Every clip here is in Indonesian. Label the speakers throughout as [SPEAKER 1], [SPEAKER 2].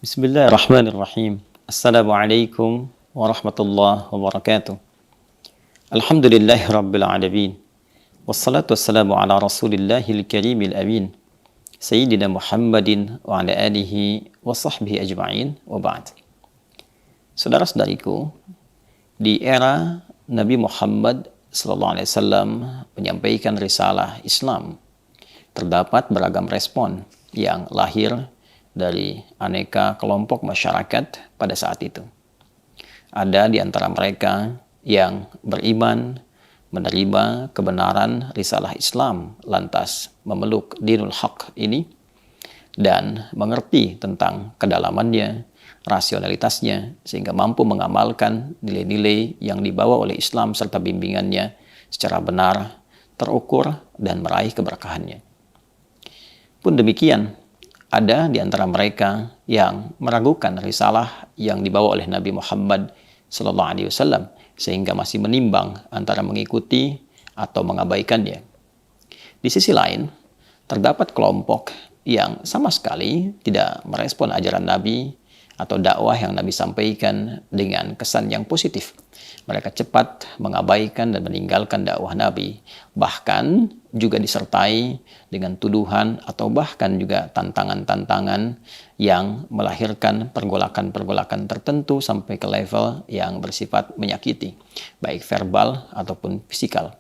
[SPEAKER 1] Bismillahirrahmanirrahim. Assalamualaikum warahmatullahi wabarakatuh. Alhamdulillahi rabbil alamin. Wassalatu wassalamu ala rasulillahil karimil amin. Sayyidina Muhammadin wa ala alihi wa sahbihi ajma'in wa ba'd. Saudara-saudariku, di era Nabi Muhammad SAW menyampaikan risalah Islam, terdapat beragam respon yang lahir dari aneka kelompok masyarakat pada saat itu. Ada di antara mereka yang beriman, menerima kebenaran risalah Islam, lantas memeluk dinul haq ini, dan mengerti tentang kedalamannya, rasionalitasnya, sehingga mampu mengamalkan nilai-nilai yang dibawa oleh Islam serta bimbingannya secara benar, terukur, dan meraih keberkahannya. Pun demikian, ada di antara mereka yang meragukan risalah yang dibawa oleh Nabi Muhammad SAW, sehingga masih menimbang antara mengikuti atau mengabaikannya. Di sisi lain, terdapat kelompok yang sama sekali tidak merespon ajaran Nabi atau dakwah yang Nabi sampaikan dengan kesan yang positif. Mereka cepat mengabaikan dan meninggalkan dakwah Nabi, bahkan juga disertai dengan tuduhan atau bahkan juga tantangan-tantangan yang melahirkan pergolakan-pergolakan tertentu sampai ke level yang bersifat menyakiti, baik verbal ataupun fisikal.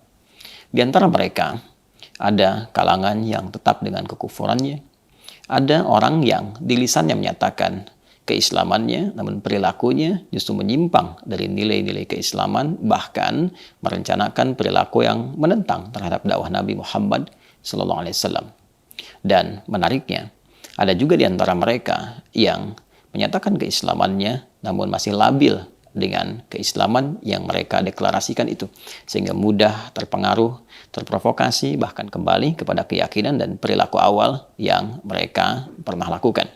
[SPEAKER 1] Di antara mereka, ada kalangan yang tetap dengan kekufurannya, ada orang yang di lisannya menyatakan keislamannya, namun perilakunya justru menyimpang dari nilai-nilai keislaman, bahkan merencanakan perilaku yang menentang terhadap dakwah Nabi Muhammad SAW. Dan menariknya, ada juga di antara mereka yang menyatakan keislamannya, namun masih labil dengan keislaman yang mereka deklarasikan itu, sehingga mudah terpengaruh, terprovokasi, bahkan kembali kepada keyakinan dan perilaku awal yang mereka pernah lakukan.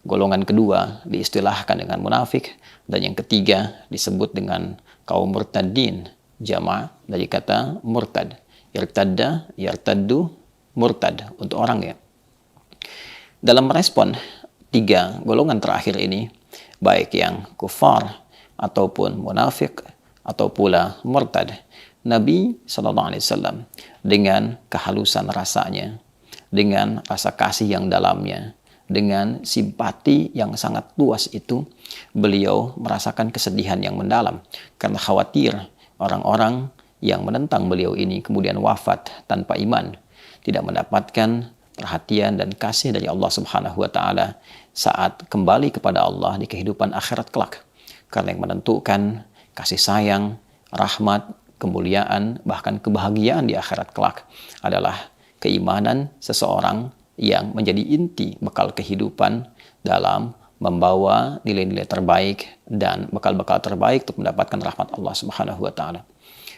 [SPEAKER 1] Golongan kedua diistilahkan dengan munafik, dan yang ketiga disebut dengan kaum murtadin, jama' dari kata murtad. Irtadda, yartaddu, murtad untuk orang ya. Dalam merespon tiga golongan terakhir ini, baik yang kufar ataupun munafik atau pula murtad, Nabi SAW dengan kehalusan rasanya, dengan rasa kasih yang dalamnya, dengan simpati yang sangat luas itu, beliau merasakan kesedihan yang mendalam karena khawatir orang-orang yang menentang beliau ini kemudian wafat tanpa iman, tidak mendapatkan perhatian dan kasih dari Allah Subhanahu wa taala saat kembali kepada Allah di kehidupan akhirat kelak. Karena yang menentukan kasih sayang, rahmat, kemuliaan, bahkan kebahagiaan di akhirat kelak adalah keimanan seseorang yang menjadi inti bekal kehidupan dalam membawa nilai-nilai terbaik dan bekal-bekal terbaik untuk mendapatkan rahmat Allah Subhanahu wa taala.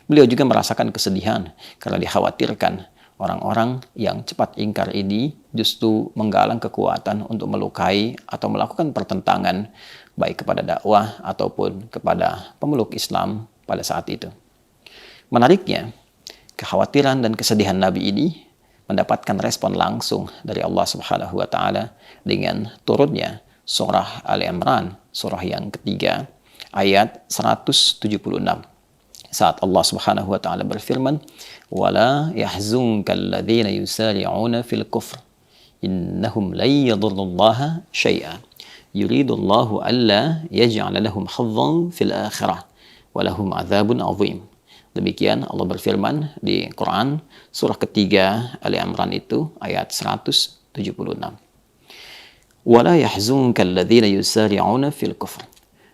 [SPEAKER 1] Beliau juga merasakan kesedihan karena dikhawatirkan orang-orang yang cepat ingkar ini justru menggalang kekuatan untuk melukai atau melakukan pertentangan baik kepada dakwah ataupun kepada pemeluk Islam pada saat itu. Menariknya, kekhawatiran dan kesedihan Nabi ini mendapatkan respon langsung dari Allah Subhanahu wa taala dengan turunnya surah Ali Imran, surah yang ketiga, ayat 176. Saat Allah Subhanahu wa taala berfirman, "Wala yahzunkal ladzina yusari'una fil kufr, innahum lan yadurrullaha syai'a. Yuridullahu alla yaj'ala lahum hazzan fil akhirah, wa lahum 'adzabun 'adzim." Demikian Allah berfirman di Quran surah ketiga Ali Imran itu ayat 176. Wala yahzunkal ladzina yusari'una fil kufr.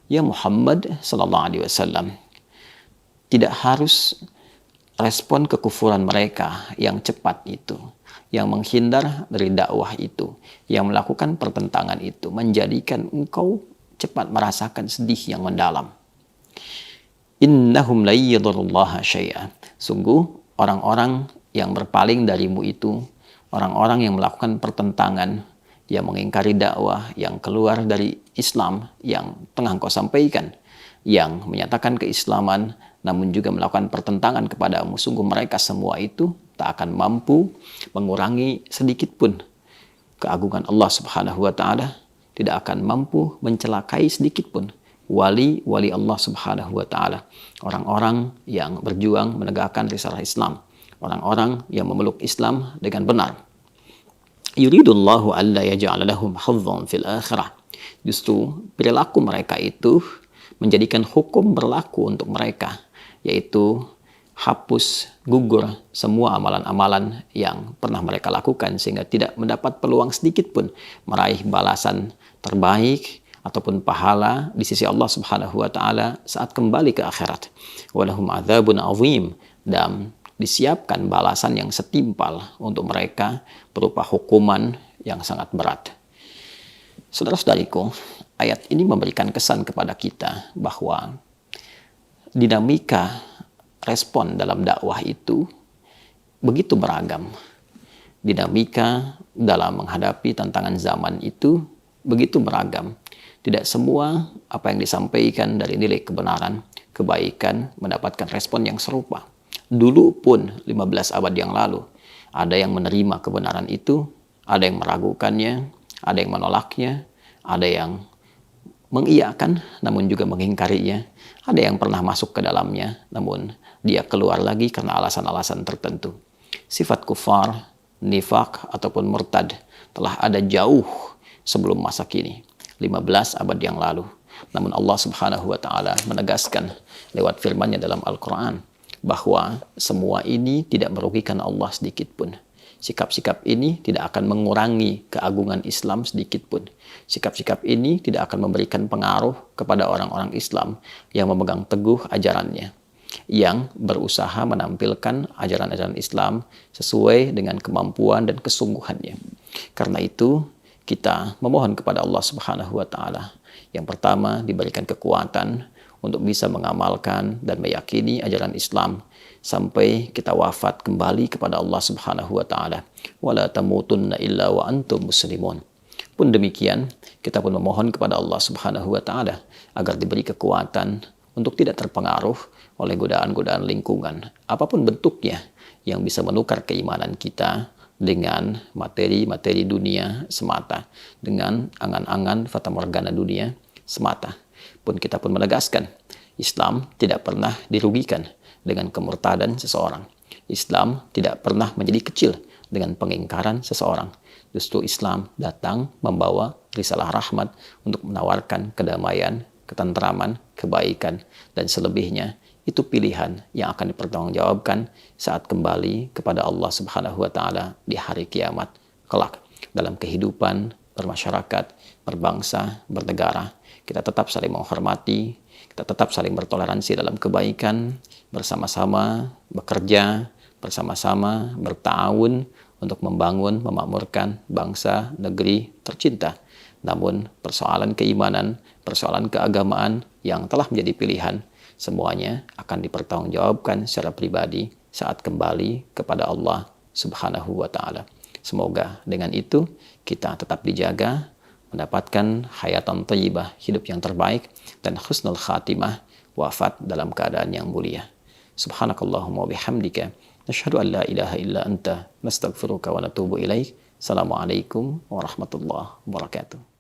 [SPEAKER 1] Ya Muhammad sallallahu alaihi wasallam, tidak harus respon kekufuran mereka yang cepat itu, yang menghindar dari dakwah itu, yang melakukan pertentangan itu, menjadikan engkau cepat merasakan sedih yang mendalam. Innahum la yadurrullaha syai'a. Sungguh orang-orang yang berpaling darimu itu, orang-orang yang melakukan pertentangan, yang mengingkari dakwah, yang keluar dari Islam yang tengah engkau sampaikan, yang menyatakan keislaman namun juga melakukan pertentangan kepadamu, sungguh mereka semua itu tak akan mampu mengurangi sedikit pun keagungan Allah Subhanahu wa taala, tidak akan mampu mencelakai sedikit pun wali-wali Allah Subhanahu wa taala, orang-orang yang berjuang menegakkan risalah Islam, orang-orang yang memeluk Islam dengan benar. Yuridullahu alla yaj'ala lahum hazzan fil akhirah. Justru perilaku mereka itu menjadikan hukum berlaku untuk mereka, yaitu hapus gugur semua amalan-amalan yang pernah mereka lakukan sehingga tidak mendapat peluang sedikit pun meraih balasan terbaik ataupun pahala di sisi Allah Subhanahu wa taala saat kembali ke akhirat. Walahum adzabun azim, dan disiapkan balasan yang setimpal untuk mereka berupa hukuman yang sangat berat. Saudara-saudariku, ayat ini memberikan kesan kepada kita bahwa dinamika respon dalam dakwah itu begitu beragam. Dinamika dalam menghadapi tantangan zaman itu begitu beragam. Tidak semua apa yang disampaikan dari nilai kebenaran, kebaikan mendapatkan respon yang serupa. Dulu pun 15 abad yang lalu, ada yang menerima kebenaran itu, ada yang meragukannya, ada yang menolaknya, ada yang mengiyakan namun juga mengingkarinya, ada yang pernah masuk ke dalamnya namun dia keluar lagi karena alasan-alasan tertentu. Sifat kufar, nifak ataupun murtad telah ada jauh sebelum masa kini, 15 abad yang lalu. Namun Allah Subhanahu wa taala menegaskan lewat firman-Nya dalam Al-Qur'an bahwa semua ini tidak merugikan Allah sedikit pun. Sikap-sikap ini tidak akan mengurangi keagungan Islam sedikit pun. Sikap-sikap ini tidak akan memberikan pengaruh kepada orang-orang Islam yang memegang teguh ajarannya, yang berusaha menampilkan ajaran-ajaran Islam sesuai dengan kemampuan dan kesungguhannya. Karena itu, kita memohon kepada Allah Subhanahu wa taala yang pertama diberikan kekuatan untuk bisa mengamalkan dan meyakini ajaran Islam sampai kita wafat kembali kepada Allah Subhanahu wa taala. Wala tamutunna illa wa antum muslimun. Pun demikian, kita pun memohon kepada Allah Subhanahu wa taala agar diberi kekuatan untuk tidak terpengaruh oleh godaan-godaan lingkungan apapun bentuknya yang bisa menukar keimanan kita dengan materi-materi dunia semata, dengan angan-angan fata morgana dunia semata. Pun kita pun menegaskan, Islam tidak pernah dirugikan dengan kemurtadan seseorang. Islam tidak pernah menjadi kecil dengan pengingkaran seseorang. Justru Islam datang membawa risalah rahmat untuk menawarkan kedamaian, ketentraman, kebaikan, dan selebihnya itu pilihan yang akan dipertanggungjawabkan saat kembali kepada Allah Subhanahu wa taala di hari kiamat kelak. Dalam kehidupan bermasyarakat, berbangsa, bernegara, kita tetap saling menghormati, kita tetap saling bertoleransi dalam kebaikan, bersama-sama bekerja, bersama-sama bertahun untuk membangun, memakmurkan bangsa, negeri tercinta. Namun persoalan keimanan, persoalan keagamaan yang telah menjadi pilihan, semuanya akan dipertanggungjawabkan secara pribadi saat kembali kepada Allah Subhanahu wa taala. Semoga dengan itu kita tetap dijaga, mendapatkan hayatan thayyibah, hidup yang terbaik, dan husnul khatimah, wafat dalam keadaan yang mulia. Subhanakallahumma bihamdika, nasyhadu an la ilaha illa anta, nastaghfiruka wa natubu ilaik. Assalamualaikum warahmatullahi wabarakatuh.